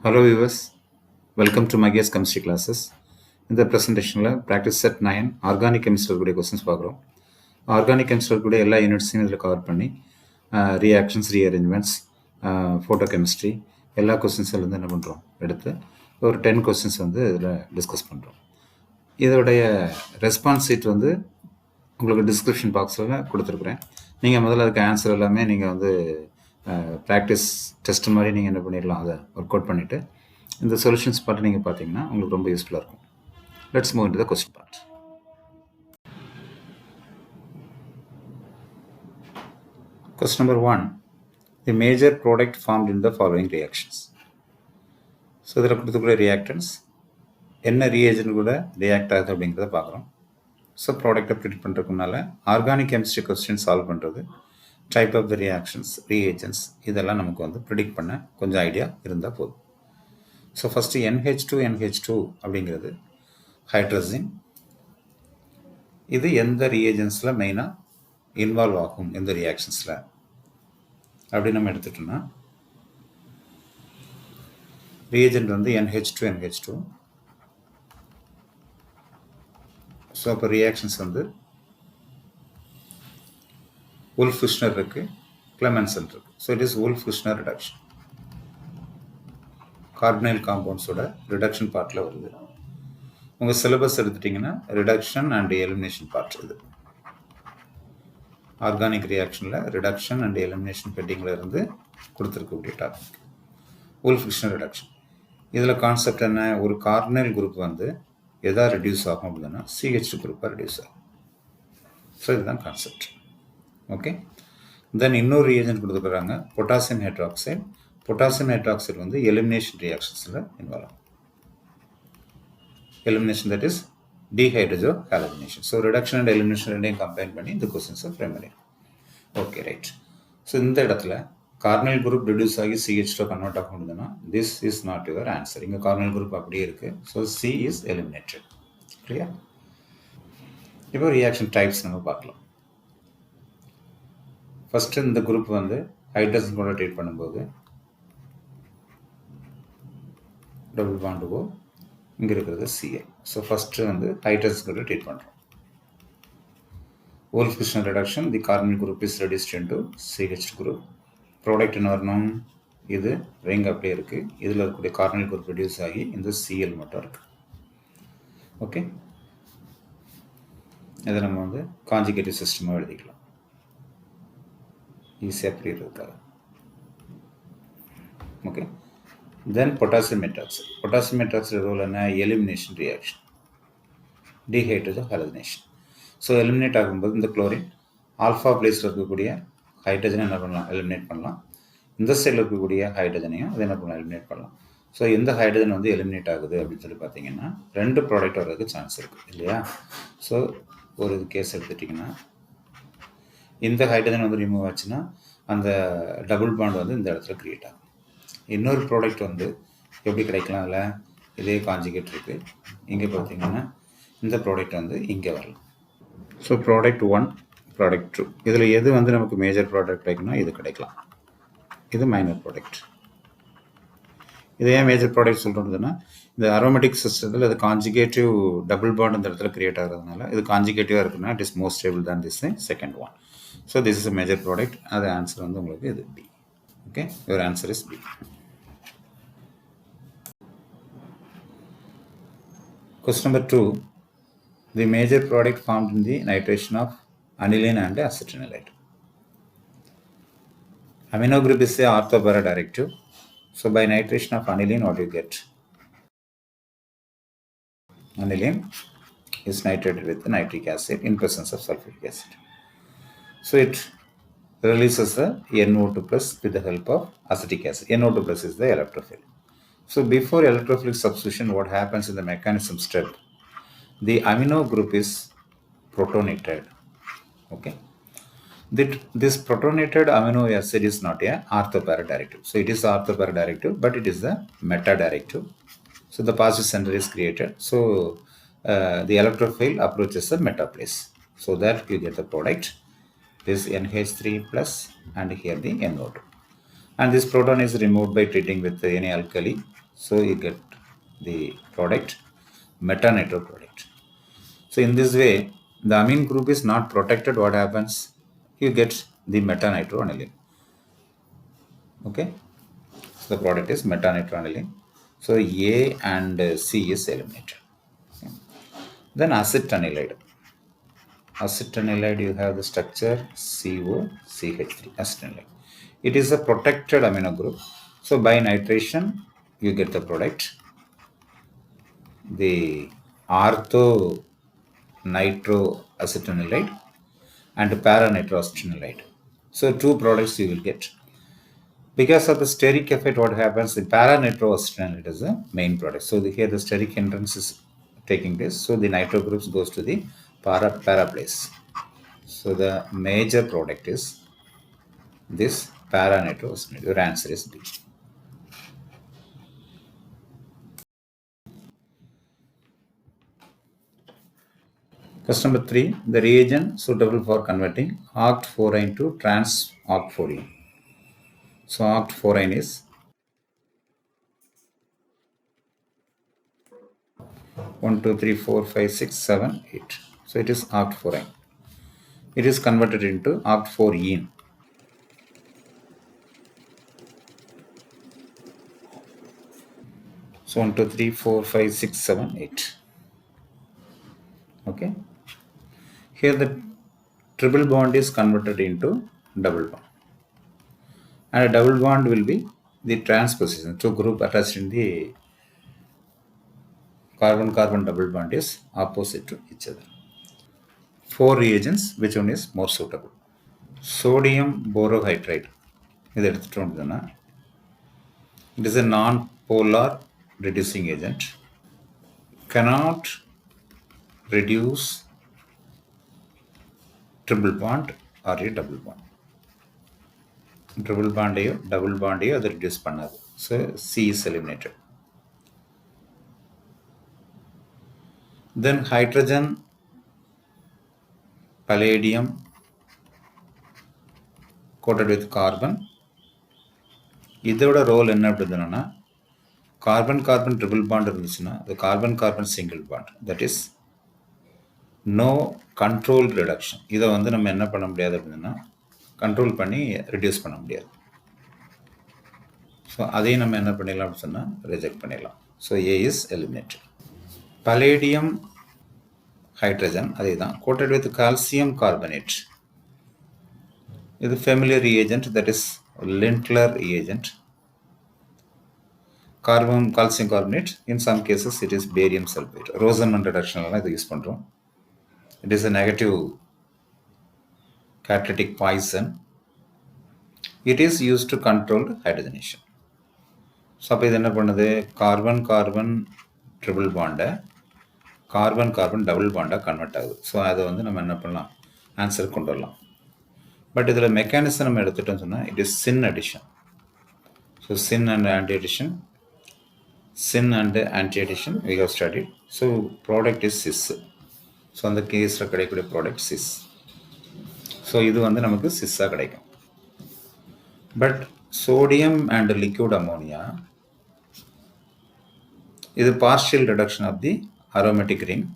Hello viewers, welcome to Magia's chemistry classes. இந்த ப்ரெசன்டேஷனில் practice set 9 organic chemistry கூடிய questions பார்க்குறோம். Organic chemistry கூட எல்லா யூனிட்ஸையும் இதில் கவர் பண்ணி ரியாக்ஷன்ஸ், ரீஅரேஞ்ச்மெண்ட்ஸ், ஃபோட்டோ கெமிஸ்ட்ரி எல்லா கொஸ்டின்ஸ்லேருந்து என்ன பண்ணுறோம் எடுத்து ஒரு 10 கொஸ்டின்ஸ் வந்து இதில் டிஸ்கஸ் பண்ணுறோம். இதோடைய ரெஸ்பான்ஸ் ஷீட் வந்து உங்களுக்கு டிஸ்கிரிப்ஷன் பாக்ஸில் கொடுத்துருக்குறேன். நீங்கள் முதல்ல அதுக்கு ஆன்சர் எல்லாமே நீங்கள் வந்து ப்ராக்டிஸ் டெஸ்ட் மாதிரி நீங்கள் என்ன பண்ணிடலாம், அதை ஒர்க் அவுட் பண்ணிவிட்டு இந்த சொல்யூஷன்ஸ் பார்த்து நீங்கள் பார்த்தீங்கன்னா உங்களுக்கு ரொம்ப யூஸ்ஃபுல்லாக இருக்கும். Let's move into the question part. Question number 1. The major product formed in the following reactions. So இதில் கொடுத்துக்கூட ரியாக்டன்ஸ் என்ன ரீஏஜென்ட் கூட ரியாக்ட் ஆகுது அப்படிங்கிறத பார்க்குறோம். ஸோ ப்ராடக்டை ப்ரிடிக்ட் பண்ணுறதுக்குனால ஆர்கானிக் கெமிஸ்ட்ரி கொஸ்டின் சால்வ் பண்ணுறது, type of the reactions, reagents இதெல்லாம் நமக்கு வந்து ப்ரிடிக்ட் பண்ண கொஞ்சம் ஐடியா இருந்தால் போதும். ஸோ ஃபஸ்ட்டு NH2 அப்படிங்கிறது ஹைட்ரஜன். இது எந்த ரிஏஜென்ஸில் மெயினாக இன்வால்வ் ஆகும், எந்த ரியாக்ஷன்ஸில் அப்படின்னு நம்ம எடுத்துட்டோம்னா ரியேஜென்ட் வந்து NH2. ஸோ அப்போ ரியாக்ஷன்ஸ் வந்து உல்ஃப்-ஃபிஷ்னர் இருக்குது, கிளெமென்சன் இருக்குது. So it is Wolff Kishner reduction. Carbonyl காம்பவுண்ட்ஸோட ரிடக்ஷன் பார்ட்டில் வருது. உங்கள் சிலபஸ் எடுத்துட்டிங்கன்னா ரிடக்ஷன் அண்ட் எலிமினேஷன் பார்ட் இது. ஆர்கானிக் ரியாக்ஷனில் ரிடக்ஷன் அண்ட் எலிமினேஷன் பெட்டிங்கில் இருந்து கொடுத்துருக்கக்கூடிய டாபிக் உல்ஃப்-ஃபிஷ்னர் ரிடக்ஷன். இதில் கான்செப்ட் என்ன, ஒரு கார்பனைல் குரூப் வந்து எதா ரெடியூஸ் ஆகும் அப்படின்னா CH2 குரூப்பாக ரெடியூஸ் ஆகும். ஸோ இதுதான் கான்செப்ட். ஓகே, தென் இன்னொரு ரியேஜென்ட் கொடுத்துக்கிறாங்க பொட்டாசியம் ஹைட்ராக்சைடு. பொட்டாசியம் ஹைட்ராக்சைடு வந்து எலிமினேஷன் ரியாக்ஷன்ஸில் இன்வால்வ் ஆகும். Elimination that is dehydrohalogenation. So reduction and elimination ரெண்டையும் கம்பைன் பண்ணி இந்த கொஸ்டின்ஸை ஃப்ரேம் பண்ணி. Okay right. ஸோ இந்த இடத்துல கார்பனைல் குரூப் ரெடியூஸ் ஆகி CH2 கன்வெர்ட் ஆக முடியுதுன்னா this is not your answer. இங்கே கார்பனைல் குரூப் அப்படியே இருக்குது. So C is eliminated. Clear? இப்போ ரியாக்ஷன் டைப்ஸ் நம்ம பார்க்கலாம். ஃபஸ்ட்டு இந்த குரூப் வந்து ஹைட்ரஜன் கூட ட்ரீட் பண்ணும்போது டபுள் பாண்ட் O, இங்கே இருக்கிறது Cl. ஸோ ஃபஸ்ட்டு வந்து ஹைட்ரஜன் கூட ட்ரீட் பண்ணுறோம். Wolff Kishner reduction, the carbonyl group is reduced into CH2 group. Product என்ன வரணும், இது ரிங் அப்படியே இருக்குது, இதில் இருக்கக்கூடிய கார்பனைல் குரூப் ரெடியூஸ் ஆகி இந்த Cl மட்டும் இருக்குது. ஓகே, இதை நம்ம வந்து காஞ்சிகேட்டிவ் சிஸ்டமாக எழுதிக்கலாம் ஈஸியாக புரியுறதுக்காக. Okay, then potassium hydroxide. Potassium hydroxide role என்ன, elimination reaction, dehydrohalogenation. So eliminate ஆகும்போது இந்த குளோரின் ஆல்ஃபா பிளேஸில் இருக்கக்கூடிய ஹைட்ரஜனை என்ன பண்ணலாம், எலிமினேட் பண்ணலாம். இந்த சைடில் இருக்கக்கூடிய ஹைட்ரஜனையும் அதை என்ன பண்ணலாம், எலிமினேட் பண்ணலாம். ஸோ எந்த ஹைட்ரஜன் வந்து எலிமினேட் ஆகுது அப்படின்னு சொல்லி பார்த்தீங்கன்னா 2 ப்ராடக்ட் வர்றதுக்கு சான்ஸ் இருக்குது இல்லையா. ஸோ ஒரு கேஸ் எடுத்துட்டிங்கன்னா இந்த ஹைட்ரஜன் வந்து ரிமூவ் ஆச்சுன்னா அந்த டபுள் பாண்ட் வந்து இந்த இடத்துல க்ரியேட் ஆகும். இன்னொரு ப்ராடக்ட் வந்து எப்படி கிடைக்கலாம், அதில் இதே காஞ்சிகேட் இருக்குது. இங்கே பார்த்தீங்கன்னா இந்த ப்ராடக்ட் வந்து இங்கே வரலாம். ஸோ ப்ராடக்ட் 1, ப்ராடக்ட் 2 இதில் எது வந்து நமக்கு மேஜர் ப்ராடக்ட் கிடைக்குன்னா இது கிடைக்கலாம், இது மைனர் ப்ராடக்ட். இது ஏன் மேஜர் ப்ராடக்ட் சொல்கிறதுன்னா இந்த அரோமேட்டிக் சிஸ்டத்தில் இது காஞ்சிகேட்டிவ் டபுள் பாண்ட் இந்த இடத்துல கிரியேட் ஆகிறதுனால இது காஞ்சிகேட்டிவாக இருக்குன்னா இட் இஸ் மோர் ஸ்டேபிள் தான் this second one. So this is a major product. அது ஆன்சர் வந்து உங்களுக்கு இது B. Okay, your answer is B. Question number 2. The major product formed in the nitration of aniline and acetanilide. Amino group is a orthopara directive. So by nitration of aniline, what you get? Aniline is nitrated with the nitric acid in presence of sulfuric acid. So it releases the NO2 plus with the help of acetic acid. NO2 plus is the electrophile. So before electrophilic substitution, what happens in the mechanism step? The amino group is protonated. Okay, this protonated amino acid is not a orthopara directive. So it is orthopara directive, but it is the meta directive. So the positive center is created. So the electrophile approaches the meta place. So that you get the product. This NH3 plus and here the NO2. And this proton is removed by treating with any alkali. So you get the product metanitro product. So in this way, the amine group is not protected. What happens? You get the metanitro-aniline. Okay, so the product is metanitro-aniline. So A and C is eliminated. Okay. Then acetanilide. Acetanilide, you have the structure COCH3, acetanilide. It is a protected amino group. So by nitration, you get the product, the ortho nitroacetanilide and para-nitroacetanilide. So two products you will get. Because of the steric effect, what happens? The para-nitroacetanilide is the main product. So here the steric hindrance is taking place. So the nitro groups goes to the para place. So the major product is this para-nitroacetanilide. Your answer is B. Question number 3. The reagent suitable for converting oct-4 to trans-oct-4. So oct-4 is 1, 2, 3, 4, 5, 6, 7, 8. So it is oct-4. It is converted into oct-4-ene. So 1, 2, 3, 4, 5, 6, 7, 8. Okay. Here the triple bond is converted into double bond. And a double bond will be the transposition. Two group attached in the carbon-carbon double bond is opposite to each other. 4 reagents, which one is more suitable? Sodium borohydride. இது எடுத்துட்டோம் அப்படின்னா, it is a non-polar reducing agent. Cannot reduce triple bond or a double bond. Triple bond double bond அது reduce பண்ணாது. So C is eliminated. Then hydrogen, palladium coated with carbon. இதோட role என்ன அப்படின்னா, carbon carbon triple bond இருந்துச்சுன்னா அது carbon carbon single bond, that is no control reduction. இதை வந்து நம்ம என்ன பண்ண முடியாது அப்படின்னா, கண்ட்ரோல் பண்ணி ரிடியூஸ் பண்ண முடியாது. ஸோ அதையும் நம்ம என்ன பண்ணிடலாம் அப்படின்னு சொன்னால் ரிஜெக்ட் பண்ணிடலாம். So A is eliminated. Palladium hydrogen அதே தான், கோட்டட் வித் கால்சியம் கார்பனேட். இது familiar reagent, that is Lindlar reagent. Carbon calcium carbonate, in some cases it is barium sulfate. Rosenman reduction இதை யூஸ் பண்ணுறோம். It is a negative catalytic poison. It is used to control hydrogenation. So அப்போ இது என்ன பண்ணுது, carbon carbon triple பாண்டை carbon carbon double பாண்டாக convert ஆகுது. So அதை வந்து நம்ம என்ன பண்ணலாம், ஆன்சர் கொண்டு வரலாம். பட் இதில் மெக்கானிசம் நம்ம எடுத்துட்டோம்னு சொன்னால் it is syn addition. So syn and anti addition, sin and anti-addition we have studied. So product is cis. So அந்த கேஸில் கிடைக்கக்கூடிய ப்ராடக்ட் சிஸ். ஸோ இது வந்து நமக்கு சிஸ்ஸாக கிடைக்கும். But sodium and liquid ammonia இது partial reduction of the aromatic ring.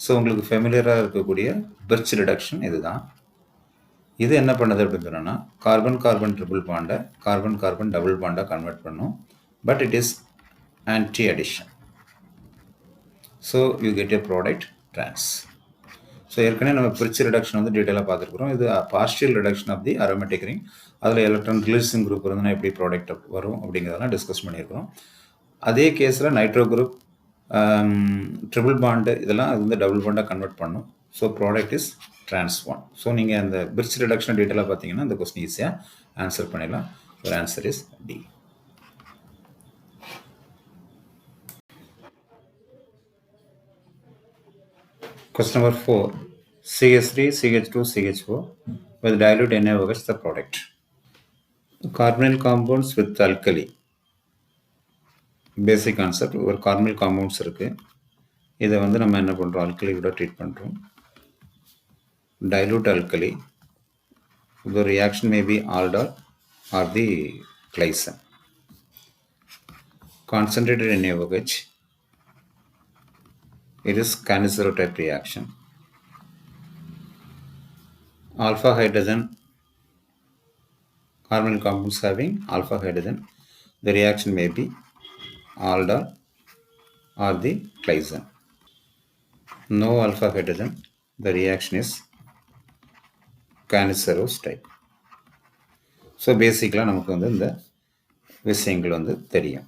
So உங்களுக்கு ஃபெமிலியராக இருக்கக்கூடிய பிர்ச் ரிடக்ஷன் இதுதான். இது என்ன பண்ணுது அப்படின்னு சொன்னோன்னா, கார்பன் கார்பன் ட்ரிபிள் பாண்டை கார்பன் கார்பன் டபுள் பாண்டாக கன்வெர்ட் பண்ணும். But it is anti-addition. So you get a product trans. So ஏற்கனவே நம்ம பிரிச்சு ரிடக்ஷன் வந்து டீட்டெயிலாக பார்த்துருக்குறோம். இது partial reduction of the aromatic ring. அதில் எலக்ட்ரான் ரிலீசிங் குரூப் இருந்ததுன்னா எப்படி ப்ராடக்ட் வரும் அப்படிங்கிறதெல்லாம் டிஸ்கஸ் பண்ணியிருக்கிறோம். அதே கேஸில் நைட்ரோ குரூப், ட்ரிபிள் பாண்டு இதெல்லாம் அது வந்து டபுள் பாண்டாக கன்வெர்ட் பண்ணும். So product is trans 1. So நீங்கள் அந்த பிரிட்ஜ் ரிடக்ஷன் டீட்டெயிலாக பார்த்தீங்கன்னா இந்த கொஸ்டின் ஈஸியாக ஆன்சர் பண்ணிடலாம். ஒரு answer is D. Question number 4. CH3, CH2, CH4 with dilute NaOH the product. Carbonyl compounds with alkali. Basic concept. ஒரு carbonyl compounds இருக்கு. இதை வந்து நம்ம என்ன பண்ணுறோம், alkali கூட ட்ரீட் பண்ணுறோம். Dilute alkali. The reaction may be aldol or the glycine. concentrated NaOH. It is Cannizzaro type reaction. Alpha hydrogen carbonyl compounds having alpha hydrogen. The reaction may be aldol or the Claisen. No alpha hydrogen. The reaction is Cannizzaro type. So பேசிக்கலாக நமக்கு வந்து இந்த விஷயங்கள் வந்து தெரியும்.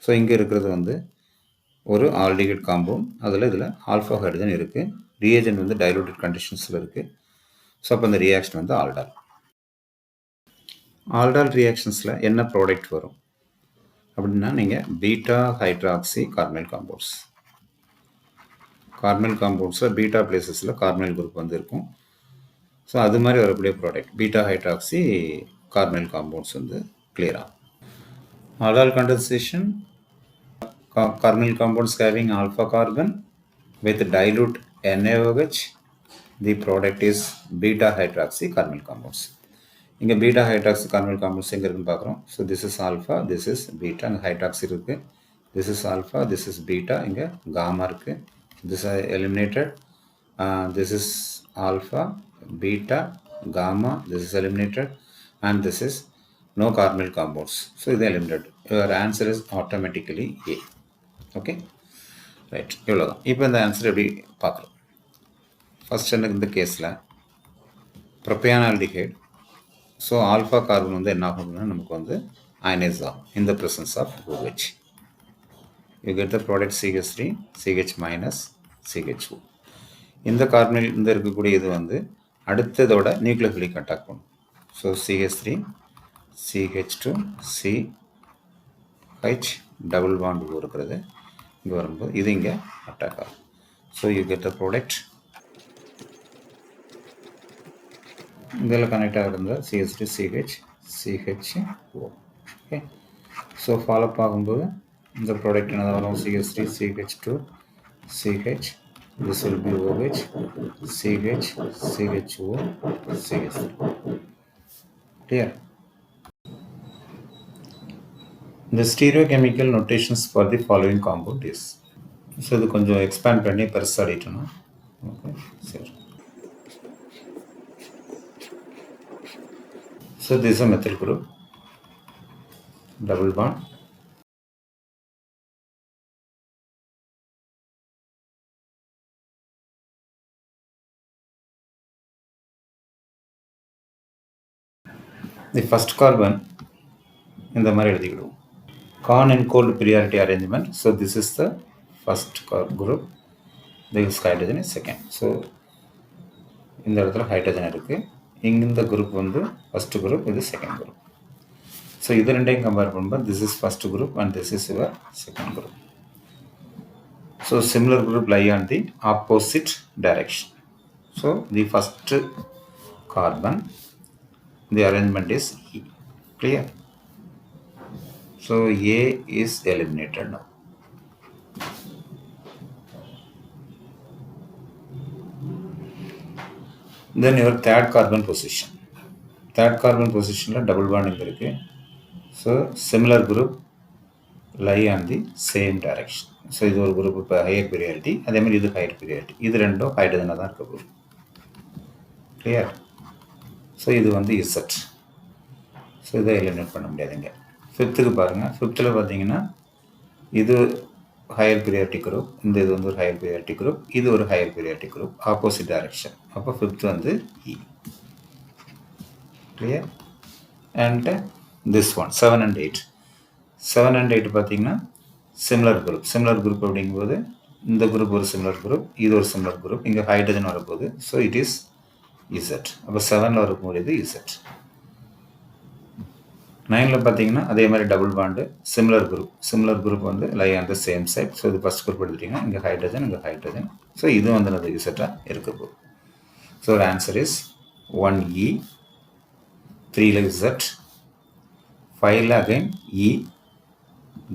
So இங்கே இருக்கிறது வந்து ஒரு ஆல்டிகைட் காம்பவுண்ட். அதில் இதில் ஆல்ஃபா ஹைட்ரஜன் இருக்குது. ரியேஜன் வந்து டைலூட்டட் கண்டிஷன்ஸில் இருக்குது. ஸோ அப்போ இந்த ரியாக்ஷன் வந்து ஆல்டால். ஆல்டால் ரியாக்ஷன்ஸில் என்ன ப்ராடக்ட் வரும் அப்படின்னா, நீங்கள் beta hydroxy carbonyl compounds. Carbonyl காம்பவுண்ட்ஸில் பீட்டா பிளேசஸில் கார்பனைல் குரூப் வந்து இருக்கும். ஸோ அது மாதிரி வரக்கூடிய product beta hydroxy carbonyl compounds வந்து clear ஆகும். Aldol condensation, carbonyl compounds having alpha carbon with dilute NaOH. The product is beta hydroxy carbonyl compounds. இங்கே பீட்டா ஹைட்ராக்சி கார்பனைல் காம்பவுண்ட்ஸ் எங்கே இருக்குன்னு பார்க்குறோம். So this is alpha, this is beta. இங்கே hydroxy இருக்குது. This is alpha, this is beta. இங்கே gamma இருக்குது. This are eliminated. This is alpha, beta, gamma. This is eliminated. And this is no carbonyl compounds. So இது eliminated. Your answer is automatically A. Okay, right. இவ்வளோதான். இப்போ இந்த answer எப்படி பார்க்குறோம். First எனக்கு இந்த கேஸில் ப்ரொப்பயானால்டிஹைட். ஸோ ஆல்ஃபா கார்பன் வந்து என்ன ஆகும்னா நமக்கு வந்து அயனைஸ் ஆகும் in the presence of OH. You get the product CH3, CH minus, CHO. இந்த கார்பனில் இந்த இருக்கக்கூடிய இது வந்து அடுத்ததோட நியூக்ளியோஃபிலிக் அட்டாக் பண்ணும். So CH3, CH2, CH double bond இருக்கிறது இங்கே வரும்போது இது இங்கே அட்டாக் ஆகும். So you get the product. இதில் கனெக்ட் ஆகிருந்தால் CH2, CH, CHO. Okay, so ஃபாலோப் ஆகும்போது இந்த ப்ராடக்ட் என்ன வரும்? CH3, CH2, CH. This will be OH, CH, CHO, CH3. Clear? The stereochemical notations for the following compound is. So இது கொஞ்சம் expand பண்ணி பெருசாடிட்டோம்னா ஓகே சரி. So this is a methyl group, double bond. The first carbon இந்த மாதிரி எழுதிக்கிடுவோம். Con and cold priority arrangement. So this is the first group. This hydrogen is second. So இந்த இடத்துல hydrogen இருக்குது. இந்த குரூப் வந்து first group, இது second group. So இது ரெண்டையும் கம்பேர் பண்ணும்போது this is first group and this is your second group. So similar group lie on the opposite direction. So the first carbon, the arrangement is E. Clear? So A is eliminated now. Then your third carbon position. Third carbon position la double bond inga irukku. So similar group lie on the same direction. So இது ஒரு group இப்போ higher priority, அதே மாதிரி இது higher priority. இது ரெண்டும் ஹைட்ரஜனாக தான் இருக்க போகுது. Clear? ஸோ இது வந்து இசட். ஸோ இதை எலிமினேட் பண்ண முடியாதுங்க. ஃபிஃப்த்துக்கு பாருங்கள். ஃபிஃப்த்தில் பார்த்தீங்கன்னா இது ஹையர் பீரியாரிட்டி குரூப், இந்த இது வந்து ஒரு ஹையர் பீரியாரிட்டி குரூப், இது ஒரு higher priority group, opposite direction. அப்போ ஃபிஃப்த் வந்து E. Clear? And this one 7 and 8. 7 and 8 பார்த்தீங்கன்னா சிமிலர் குரூப். சிமிலர் குரூப் அப்படிங்கும்போது இந்த குரூப் ஒரு சிமிலர் குரூப், இது ஒரு சிமிலர் குரூப், இங்கே ஹைட்ரஜன் வரப்போகுது. So it is Z. அப்போ 7ல் வரும்போது இது இசட். 9ல் பார்த்தீங்கன்னா அதே மாதிரி டபுள் பாண்டு, சிமிலர் குரூப் வந்து lie on the same side. So இது ஃபஸ்ட் குரூப் எடுத்துட்டிங்கன்னா இங்கே ஹைட்ரஜன், இங்கே ஹைட்ரஜன். ஸோ இது வந்து அது இசட்டாக இருக்க போகுது. ஸோ ஒரு ஆன்சர் இஸ் 1E. 3ல் இசட், 5ல் அகைன் இ,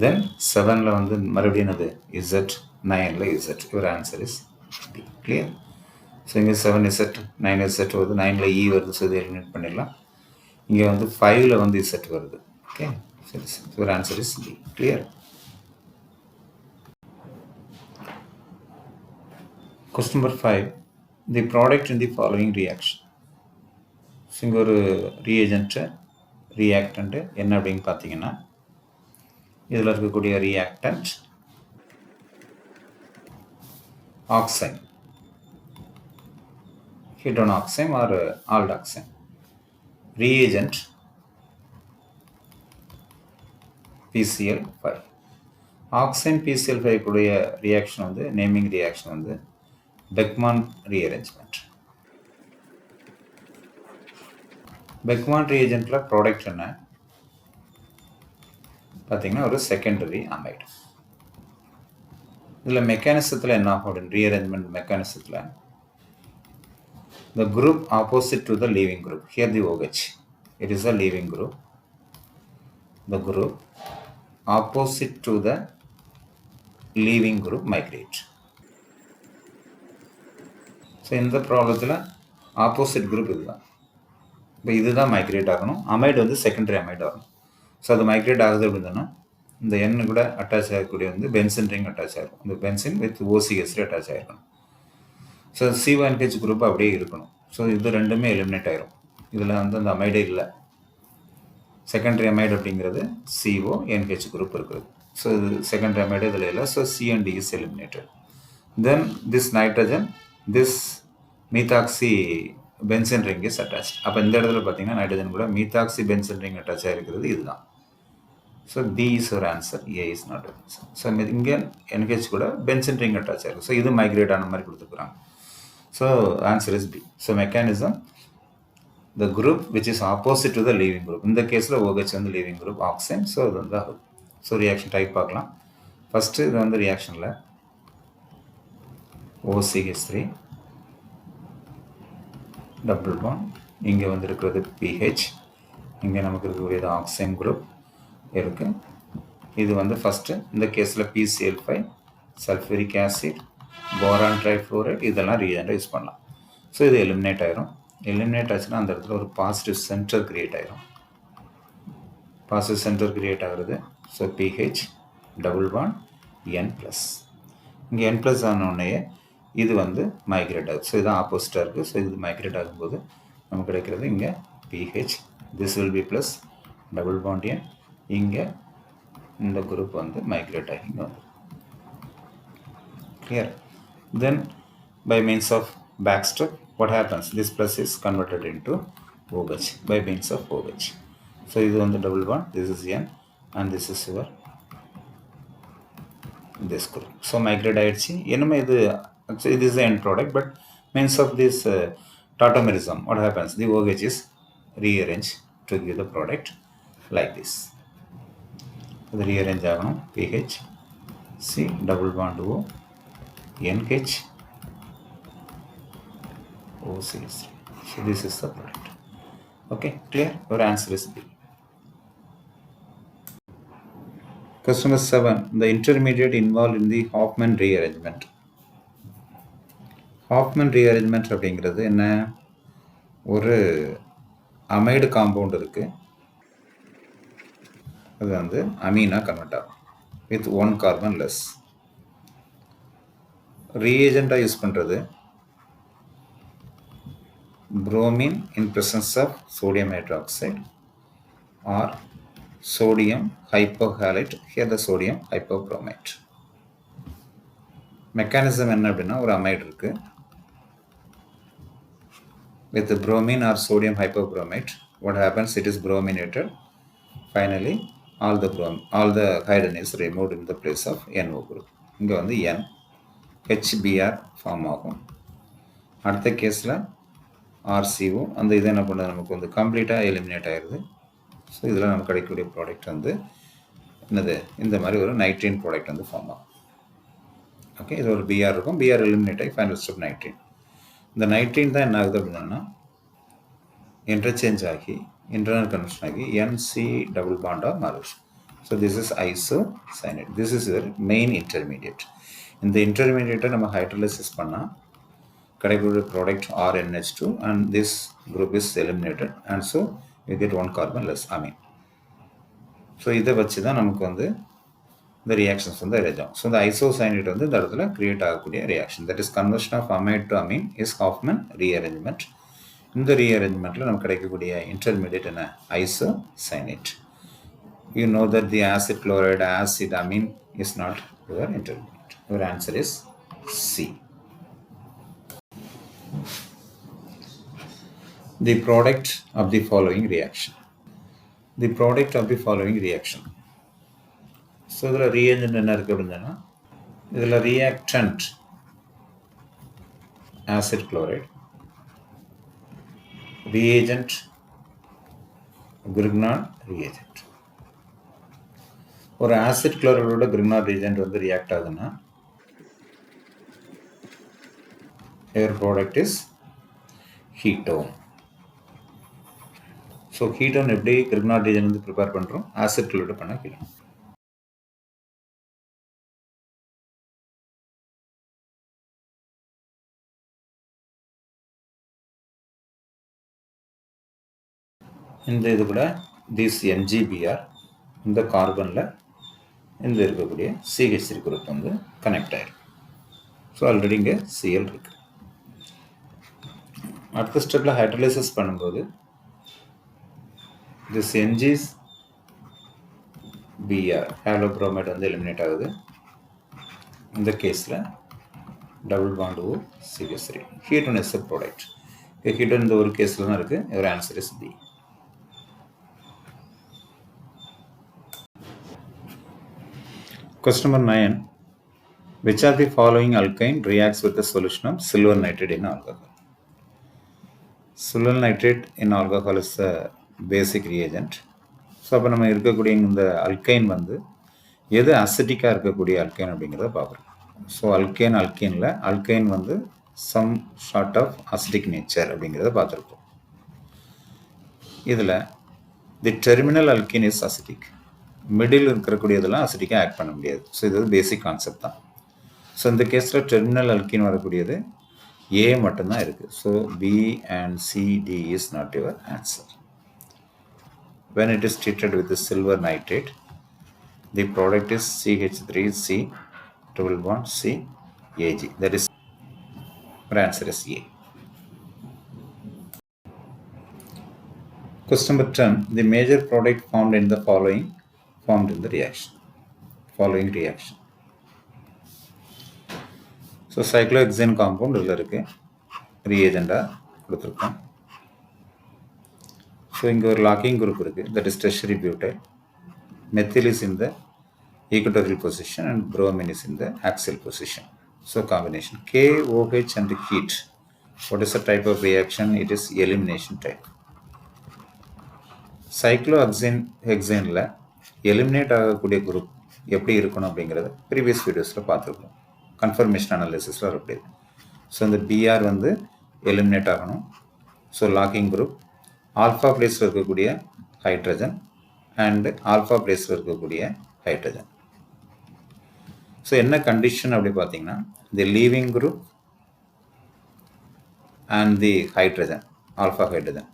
தென் 7ல் வந்து மறுபடியும் அது இசட், 9ல் இசட். ஒரு answer is D. Clear? So இங்கே 7Z, 9Z வருது, 9ல் இ வருது. ஸோ இதை எலிமினேட் பண்ணிடலாம். இங்கே வந்து 5ல் வந்து இசட் வருது. ஓகே சரி. ஸோ ஒரு answer is D. Clear? Question number 5. The product in the following reaction. இங்கே ஒரு ரீஏஜென்ட்டு ரியாக்டண்ட்டு என்ன அப்படின்னு பார்த்தீங்கன்னா, இதில் இருக்கக்கூடிய reactant oxime, ketone oxime or aldoxine. Reagent PCl5. Oxime PCl5 கூடிய ரியாக்ஷன் வந்து நேமிங் ரியாக்ஷன் வந்து பெக்மான் ரீஅரேஞ்ச்மெண்ட். பெக்மான் ரீஏஜென்ட்டில் ப்ராடக்ட் என்ன பார்த்தீங்கன்னா ஒரு செகண்டரி அமைடு. இதில் மெக்கானிசத்தில் என்ன ஆகும் அப்படின்னு rearrangement மெக்கானிசத்தில் the group opposite to the leaving group, here the OH, it is a leaving group, the group opposite to the leaving group migrate. So in the problem opposite group இதுதான், இப்போ இதுதான் migrate ஆகணும். Amide வந்து secondary amide ஆகணும். So அது migrate ஆகுது அப்படின்னா இந்த எண்ணு கூட அட்டாச் ஆகக்கூடிய வந்து பென்சின் ரிங் அட்டாச் ஆகிருக்கும். இந்த பென்சின் வித் ஓசிஎஸ்ல அட்டாச் ஆகிருக்கணும். ஸோ C1H குரூப் அப்படியே இருக்கணும். ஸோ இது ரெண்டுமே எலிமினேட் ஆகிரும். இதில் வந்து அந்த அமைடே இல்லை. செகண்டரி அமைடு அப்படிங்கிறது CONH குரூப் இருக்குது. ஸோ இது செகண்டரி அமைடு இதில் இல்லை. So C and D is eliminated. Then this nitrogen, this methoxy benzene ring is attach. அப்போ இந்த இடத்துல பார்த்தீங்கன்னா நைட்ரஜன் கூட மீத்தாக்சி பென்சின் ரிங் அட்டாச் ஆகிருக்கிறது இதுதான். ஸோ B இஸ் ஒரு ஆன்சர், A இஸ் நாட் ஒரு ஆன்சர். ஸோ இங்கே NH கூட பென்சின் ரிங் அட்டாச் ஆகிருக்கு. ஸோ இது மைக்ரேட் ஆன மாதிரி கொடுத்துருக்குறாங்க. So answer is B. So mechanism the group which is opposite to the leaving group. இந்த கேஸில் OH வந்து லீவிங் குரூப் ஆக்சைன். ஸோ இது வந்து ஆகுது. ஸோ ரியாக்ஷன் டைப் பார்க்கலாம். ஃபஸ்ட்டு இது வந்து ரியாக்ஷனில் OCH3 டபுள் பாண்ட், இங்கே வந்து இருக்கிறது PH, இங்கே நமக்கு இருக்கக்கூடியது ஆக்சைன் குரூப் இருக்குது. இது வந்து ஃபஸ்ட்டு இந்த கேஸில் PCl5, சல்ஃபூரிக் ஆசிட், போரான் ட்ரைஃப்ளோரைட், இதெல்லாம் ரீஜெண்டாக யூஸ் பண்ணலாம். ஸோ இது எலிமினேட் ஆயிரும். எலிமினேட் ஆச்சுன்னா அந்த இடத்துல ஒரு பாசிட்டிவ் சென்டர் கிரியேட் ஆயிரும். பாசிட்டிவ் சென்டர் கிரியேட் ஆகிறது. So PH double bond N+. இங்கே N+ ஆனோடனே இது வந்து மைக்ரேட் ஆகுது. ஸோ இதுதான் ஆப்போசிட்டாக இருக்குது. ஸோ இது மைக்ரேட் ஆகும்போது நமக்கு கிடைக்கிறது இங்கே PH, this will be plus double bond N. இங்கே இந்த குரூப் வந்து மைக்ரேட் ஆகி இங்கே வந்து clear. Then by means of backstep what happens, this plus is converted into OH by means of OH. So இது வந்து double bond, this is N and this is your this group. So migrate ஆயிடுச்சு. என்னமே இது actually this is the end product, but means of this tautomerism what happens, the OH is rearranged to give the product like this. இது rearrange ஆகணும். PH C double bond O NH OCH3. So this is the product. Okay, clear? Your answer is B. Question number 7. The intermediate involved in the Hofmann rearrangement. Hofmann rearrangement அப்படிங்கிறது என்ன? ஒரு amide compound இருக்கு, அது வந்து Amina convert ஆகும் with 1 carbon less. ரீஏஜெண்டாக use பண்ணுறது bromine in presence of sodium hydroxide or sodium hypohalite, here the sodium hypobromate. Mechanism என்ன அப்படின்னா ஒரு அமைடு இருக்கு with bromine or sodium hypobromate. What happens, it is brominated. Finally all the hydrogen is removed in the place of NO group. இங்கே வந்து N HBr form ஆகும். அடுத்த கேஸில் RCO, அந்த இது என்ன பண்ணுறது நமக்கு வந்து கம்ப்ளீட்டாக எலிமினேட் ஆகிடுது. ஸோ இதில் நமக்கு கிடைக்கக்கூடிய ப்ராடக்ட் வந்து என்னது, இந்த மாதிரி ஒரு நைட்ரீன் ப்ராடக்ட் வந்து ஃபார்ம் ஆகும். ஓகே, இது ஒரு Br இருக்கும். Br எலிமினேட் ஆகி ஃபைனல் ஸ்டெப் நைட்ரீன். இந்த நைட்ரீன் தான் என்ன ஆகுது அப்படின்னா இன்டர்சேஞ்ச் ஆகி இன்டர்னல் கன்வர்ஷன் ஆகி NC டபுள் பாண்டாக மாறும். So this is isocyanate. This is your main intermediate. இந்த இன்டர்மீடியேட்டை நம்ம ஹைட்ரோலைசிஸ் பண்ணால் கிடைக்கக்கூடிய product RNH2 and this group is eliminated and so you get 1 carbon less amine. So இதை வச்சு தான் நமக்கு வந்து இந்த ரியாக்ஷன்ஸ் வந்து அரேஞ்ச் ஆகும். ஸோ இந்த ஐசோசைனேட் வந்து இந்த இடத்துல கிரியேட் ஆகக்கூடிய reaction. That is conversion of amide to amine is Hofmann rearrangement. இந்த ரீஅரேஞ்ச்மெண்ட்டில் நமக்கு கிடைக்கக்கூடிய இன்டர்மீடியட் என்ன? Isocyanate. You know that the acid chloride acid amine is not your intermediate. Your answer is C. The product of the following reaction. The product of the following reaction. So the reagent என்ன இருக்கு அப்படின்னா இதில் reactant acid chloride, reagent Grignard reagent. ஒரு acid குளோரைடோட கிரிக்னார்ட் Regent வந்து react ஆகுதுன்னா your product is ketone. So ketone எப்படி கிரிக்னார்ட் Regent வந்து prepare பண்ணுறோம்? ஆசிட் குளோரைடு பண்ண ketone. இந்த இது கூட திஸ் NGBr இந்த கார்பனில் இந்த இருக்கக்கூடிய CH3 குரூப் வந்து கனெக்ட் ஆகிடும். ஸோ ஆல்ரெடி இங்கே Cl இருக்கு. அடுத்த ஸ்டெப்பில் ஹைட்ரலைசிஸ் பண்ணும்போது திஸ் NGBr ஹாலோப்ரோமைட் வந்து எலிமினேட் ஆகுது. இந்த கேஸில் double bond O CH3. ketone is a product. ketone இந்த ஒரு கேஸில் தான் இருக்குது. your answer is B. Question number 9. Which of the following alkyne reacts with a solution of silver nitrate in alcohol? Silver nitrate in alcohol is a basic reagent. So அப்போ நம்ம இருக்கக்கூடிய இந்த alkyne வந்து எது அசிட்டிக்காக இருக்கக்கூடிய அல்கைன் அப்படிங்கிறத பார்க்குறோம். ஸோ அல்கைனில் அல்கைன் வந்து some sort of acidic nature அப்படிங்கிறத பார்த்துருப்போம். இதில் the terminal alkyne is acidic. Middle இருக்கக்கூடியதெல்லாம் அசிட்டிக்காக ஆக்ட் பண்ண முடியாது. ஸோ இது பேசிக் கான்செப்ட் தான். ஸோ இந்த கேஸில் டெர்மினல் அல்கின் வரக்கூடியது ஏ மட்டும்தான் இருக்குது. So B and C D is not your answer. when it is treated with the silver nitrate, the product is CH3C double bond C Ag. That is our answer is A. Question number 10. The major product formed in the following reaction. So cyclohexane compound உள்ள இருக்கு, reagent-ஆ கொடுத்துருக்கோம். So இங்கே ஒரு locking group இருக்குது, that is tertiary butyl. Methyl is in the equatorial position and bromine is in the axial position. So combination KOH and heat. What is the type of reaction? It is elimination type. cyclohexane eliminate ஆகக்கூடிய group எப்படி இருக்கணும் அப்படிங்கிறத previous வீடியோஸில் பார்த்துருக்கோம். Confirmation அனாலிசிஸில் அப்படி. So இந்த PR வந்து eliminate ஆகணும். ஸோ லாக்கிங் குரூப் ஆல்ஃபா பிளேஸில் இருக்கக்கூடிய ஹைட்ரஜன் அண்டு ஆல்ஃபா பிளேஸில் இருக்கக்கூடிய ஹைட்ரஜன். ஸோ என்ன கண்டிஷன் அப்படி பார்த்தீங்கன்னா, the leaving group and the hydrogen alpha hydrogen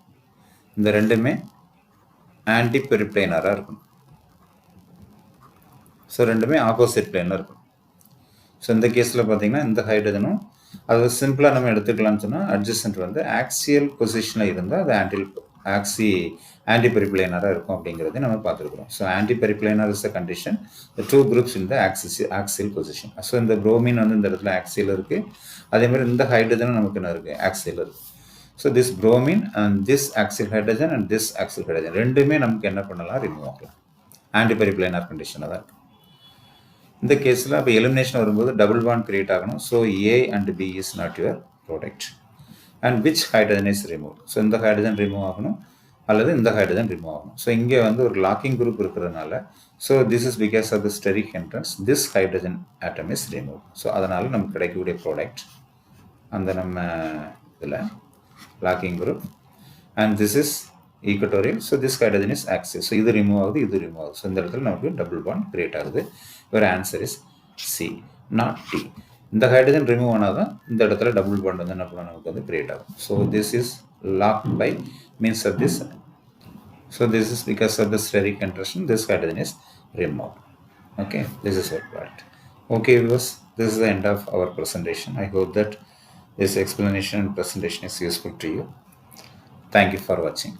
இந்த ரெண்டுமே ஆன்டி பெரிப்ளைனராக இருக்கணும். ஸோ ரெண்டுமே ஆப்போசிட் பிளேனில் இருக்கும். ஸோ இந்த கேஸில் பார்த்தீங்கன்னா இந்த ஹைட்ரஜனும் அது சிம்பிளாக நம்ம எடுத்துக்கலாம்னு சொன்னால் அட்ஜஸ்டன்ட் வந்து ஆக்சியல் பொசிஷனில் இருந்தால் அது ஆன்டி பெரிப்ளைனராக இருக்கும் அப்படிங்கிறத நம்ம பார்த்துருக்குறோம். So anti periplanar is a condition, the two groups இந்த ஆக்சியல் பொசிஷன். ஸோ இந்த புரோமின் வந்து இந்த இடத்துல ஆக்சியல் இருக்குது, அதேமாதிரி இந்த ஹைட்ரஜனும் நமக்கு என்ன இருக்குது, ஆக்சியல் இருக்குது. So this bromine and this axial hydrogen and this axial hydrogen ரெண்டுமே நமக்கு என்ன பண்ணலாம், ரிமூவ் ஆகலாம். ஆன்டி பெரிப்ளைனர் கண்டிஷனாக தான் இருக்குது. இந்த கேஸில் அப்போ எலிமினேஷன் வரும்போது டபுள் பாண்ட் கிரியேட் ஆகணும். So A and B is not your product. And which hydrogen is remove. So இந்த ஹைட்ரஜன் ரிமூவ் ஆகணும் அல்லது இந்த ஹைட்ரஜன் ரிமூவ் ஆகணும். ஸோ இங்கே வந்து ஒரு லாக்கிங் குரூப் இருக்கிறதுனால, so this is because of the steric hindrance, this hydrogen atom is remove. So அதனால் நமக்கு கிடைக்கக்கூடிய ப்ராடக்ட் அந்த நம்ம இதில் locking group and this is equatorial. So this hydrogen is axis. So இது ரிமூவ் ஆகுது, இது ரிமூவ் ஆகுது. ஸோ இந்த இடத்துல நமக்கு டபுள் பாண்ட் கிரியேட் ஆகுது. ஒரு answer is C, not D. இந்த ஹைட்ரஜன் ரிமூவ் ஆனால் தான் இந்த இடத்துல டபுள் பாண்ட் வந்து என்ன பண்ண நமக்கு வந்து கிரியேட் ஆகும். So this is locked by means of this. So this is because of the steric interaction, this hydrogen is removed. Okay, this is our product. Okay, viewers, this is the end of our presentation. I hope that this explanation and presentation is useful to you. Thank you for watching.